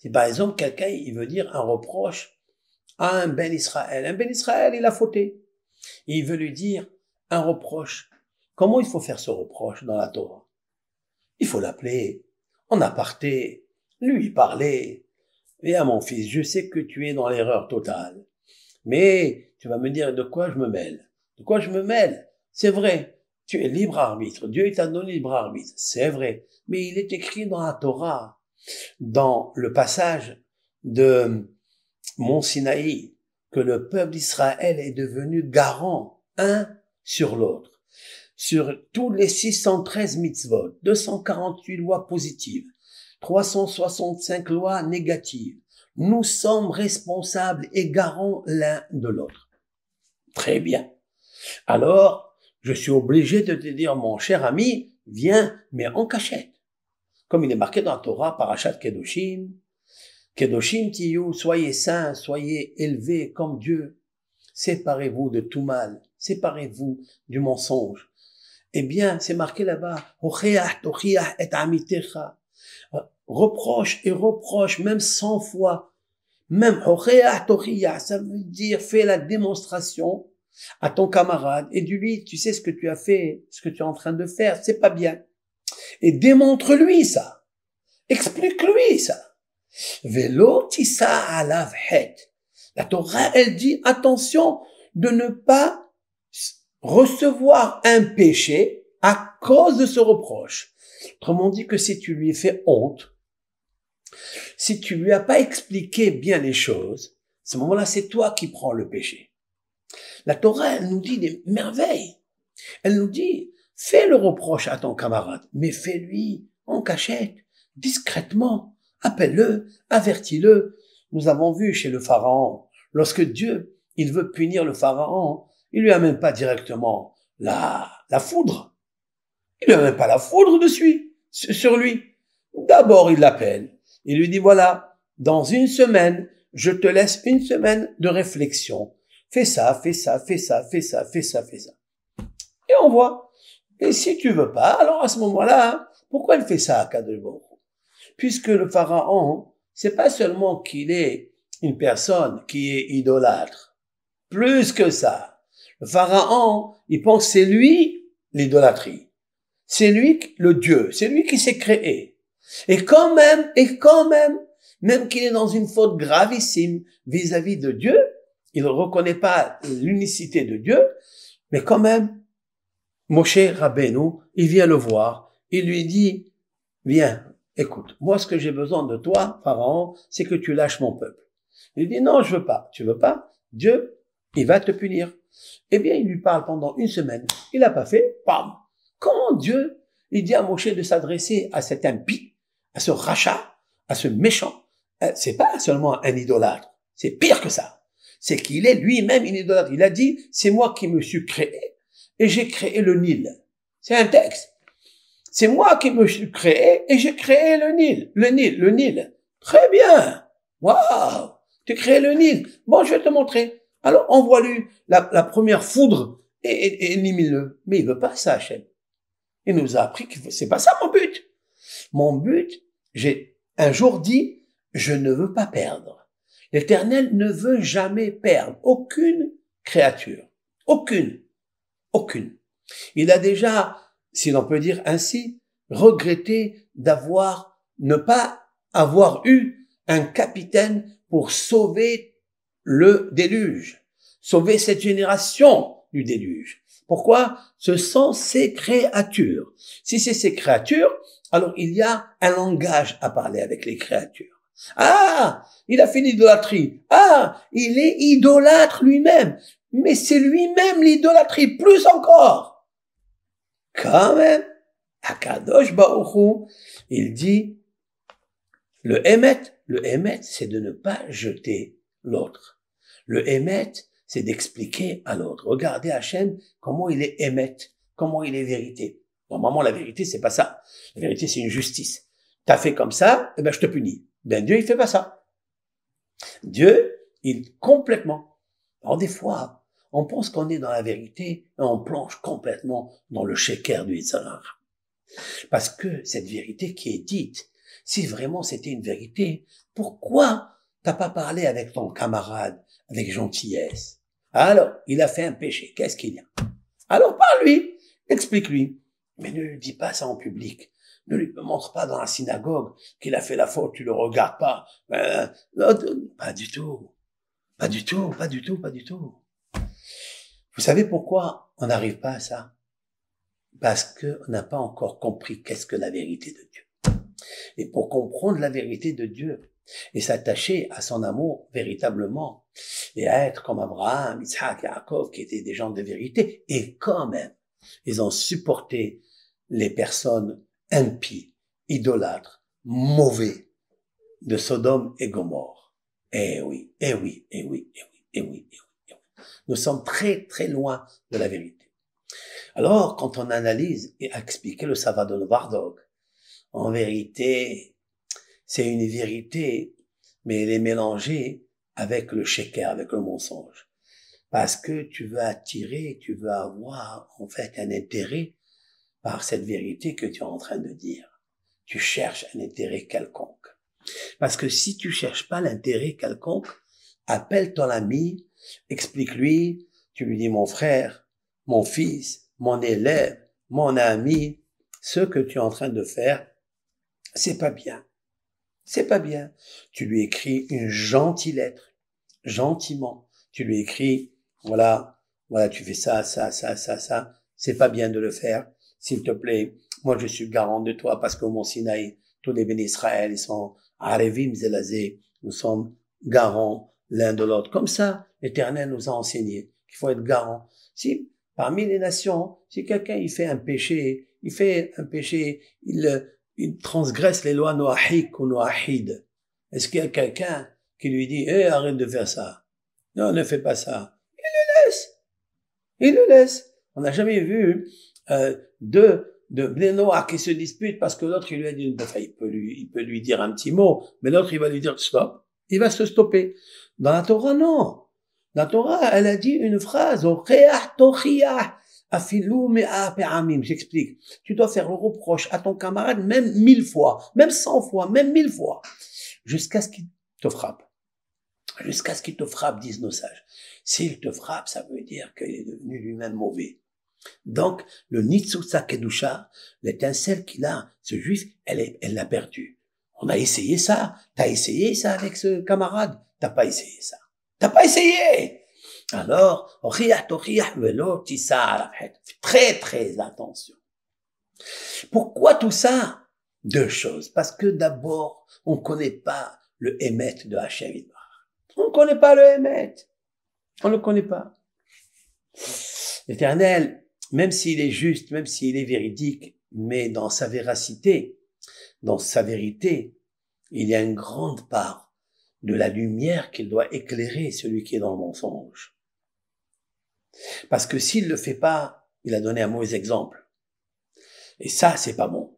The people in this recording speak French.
Si par exemple, quelqu'un, il veut dire un reproche à un Ben Israël. Un Ben Israël, il a fauté. Et il veut lui dire un reproche. Comment il faut faire ce reproche dans la Torah? Il faut l'appeler en aparté, lui parler. Et à mon fils, je sais que tu es dans l'erreur totale. Mais tu vas me dire de quoi je me mêle. De quoi je me mêle? C'est vrai. Tu es libre arbitre. Dieu t'a donné libre arbitre. C'est vrai. Mais il est écrit dans la Torah, dans le passage de Mont Sinaï, que le peuple d'Israël est devenu garant un sur l'autre. Sur tous les 613 mitzvot, 248 lois positives, 365 lois négatives, nous sommes responsables et garants l'un de l'autre. Très bien. Alors, je suis obligé de te dire, mon cher ami, viens, mais en cachette. Comme il est marqué dans la Torah, Parashat Kedoshim, Kedoshim Tiyu, soyez saints, soyez élevés comme Dieu. Séparez-vous de tout mal, séparez-vous du mensonge. Eh bien, c'est marqué là-bas, reproche et reproche, même 100 fois. Même, ça veut dire, fais la démonstration à ton camarade et dis-lui, tu sais ce que tu as fait, ce que tu es en train de faire, c'est pas bien. Et démontre-lui ça. Explique-lui ça. Velo tissa alav het. La Torah, elle dit, attention de ne pas recevoir un péché à cause de ce reproche. Autrement dit que si tu lui fais honte, si tu lui as pas expliqué bien les choses, à ce moment-là, c'est toi qui prends le péché. La Torah, elle nous dit des merveilles. Elle nous dit, fais le reproche à ton camarade, mais fais-lui en cachette, discrètement. Appelle-le, avertis-le. Nous avons vu chez le Pharaon, lorsque Dieu, il veut punir le Pharaon, il lui amène pas directement la foudre. Il lui amène pas la foudre dessus, sur lui. D'abord, il l'appelle. Il lui dit, voilà, dans une semaine, je te laisse une semaine de réflexion. Fais ça, fais ça, fais ça, fais ça, fais ça, fais ça. Et on voit. Et si tu veux pas, alors à ce moment-là, pourquoi il fait ça à Kadosh Baruch Hu? Puisque le Pharaon, c'est pas seulement qu'il est une personne qui est idolâtre. Plus que ça. Le Pharaon, il pense que c'est lui l'idolâtrie. C'est lui le Dieu. C'est lui qui s'est créé. Et quand même, même qu'il est dans une faute gravissime vis-à-vis de Dieu, il ne reconnaît pas l'unicité de Dieu, mais quand même, Moshe Rabbeinu, il vient le voir, il lui dit, viens, écoute, moi ce que j'ai besoin de toi, Pharaon, c'est que tu lâches mon peuple. Il dit, non, je veux pas. Tu veux pas? Dieu, il va te punir. Eh bien, il lui parle pendant une semaine. Il n'a pas fait, bam. Comment Dieu, il dit à Moshe de s'adresser à cet impie, à ce rachat, à ce méchant? C'est pas seulement un idolâtre. C'est pire que ça. C'est qu'il est lui-même une idolâtre. Il a dit, c'est moi qui me suis créé et j'ai créé le Nil. C'est un texte. C'est moi qui me suis créé et j'ai créé le Nil. Le Nil. Très bien. Waouh. Tu crées le Nil. Bon, je vais te montrer. Alors, envoie-lui la première foudre et élimine-le. Mais il veut pas ça, Hachem. Il nous a appris que c'est pas ça mon but. Mon but, j'ai un jour dit, je ne veux pas perdre. L'Éternel ne veut jamais perdre aucune créature. Aucune. Il a déjà, si l'on peut dire ainsi, regretté ne pas avoir eu un capitaine pour sauver le déluge, sauver cette génération du déluge. Pourquoi? Ce sont ces créatures. Si c'est ces créatures, alors il y a un langage à parler avec les créatures. Ah, il a fait l'idolâtrie. Ah, il est idolâtre lui-même. Mais c'est lui-même l'idolâtrie, plus encore. Quand même, Akadosh Baruch Hu, il dit, le émet, c'est de ne pas jeter l'autre. Le émet, c'est d'expliquer à l'autre. Regardez Hachem, comment il est émet, comment il est vérité. Normalement, la vérité, c'est pas ça. La vérité, c'est une justice. T'as fait comme ça, eh ben, je te punis. Ben, Dieu, il fait pas ça. Dieu, il complètement. Alors, des fois, on pense qu'on est dans la vérité et on plonge complètement dans le shaker du Yitzhak. Parce que cette vérité qui est dite, Si vraiment c'était une vérité, pourquoi t'as pas parlé avec ton camarade, avec gentillesse? Alors, il a fait un péché, qu'est-ce qu'il y a? Alors parle-lui, explique-lui. Mais ne lui dis pas ça en public. Ne lui montre pas dans la synagogue qu'il a fait la faute, tu le regardes pas. Non, pas du tout. Pas du tout, pas du tout, pas du tout. Vous savez pourquoi on n'arrive pas à ça? Parce qu'on n'a pas encore compris qu'est-ce que la vérité de Dieu. Et pour comprendre la vérité de Dieu et s'attacher à son amour véritablement et à être comme Abraham, Isaac, Yaakov, qui étaient des gens de vérité, et quand même, ils ont supporté les personnes impies, idolâtres, mauvais de Sodome et Gomorrhe. Eh oui, eh oui, eh oui, eh oui, eh oui, eh oui, eh oui. Nous sommes très, très loin de la vérité. Alors, quand on analyse et expliquer le Savad de Vardog, en vérité, c'est une vérité, mais elle est mélangée avec le sheker, avec le mensonge. Parce que tu veux attirer, tu veux avoir, en fait, un intérêt par cette vérité que tu es en train de dire. Tu cherches un intérêt quelconque. Parce que si tu cherches pas l'intérêt quelconque, appelle ton ami, explique-lui, tu lui dis mon frère, mon fils, mon élève, mon ami, ce que tu es en train de faire, c'est pas bien. C'est pas bien. Tu lui écris une gentille lettre, gentiment. Tu lui écris, voilà, tu fais ça, c'est pas bien de le faire. S'il te plaît, moi je suis garant de toi parce qu'au Mont Sinaï, tous les bénis Israël, ils sont Arevim Zelazé, nous sommes garants l'un de l'autre. Comme ça, l'Éternel nous a enseigné qu'il faut être garant. Si, parmi les nations, si quelqu'un il fait un péché, il transgresse les lois noahiques ou noahides. Est-ce qu'il y a quelqu'un qui lui dit, arrête de faire ça? Non, ne fais pas ça. Il le laisse. On n'a jamais vu, deux Bnei Noach qui se disputent parce que l'autre il lui a dit, enfin, il peut lui dire un petit mot, mais l'autre il va lui dire stop. Il va se stopper. Dans la Torah, non. La Torah, elle a dit une phrase, j'explique. Tu dois faire le reproche à ton camarade même 1000 fois, même 100 fois, même 1000 fois, jusqu'à ce qu'il te frappe. Jusqu'à ce qu'il te frappe, disent nos sages. S'il te frappe, ça veut dire qu'il est devenu lui-même mauvais. Donc, le Nitsutsa Kedusha, l'étincelle qu'il a, ce juif, elle l'a perdu. On a essayé ça. T'as essayé ça avec ce camarade? T'as pas essayé ça. T'as pas essayé! Alors, très, très attention. Pourquoi tout ça? Deux choses. Parce que d'abord, on connaît pas le Hémet de Hachem. On connaît pas le Hémet. On le connaît pas. L'Éternel, même s'il est juste, même s'il est véridique, mais dans sa véracité, dans sa vérité, il y a une grande part de la lumière qu'il doit éclairer celui qui est dans le mensonge. Parce que s'il le fait pas, il a donné un mauvais exemple. Et ça, c'est pas bon.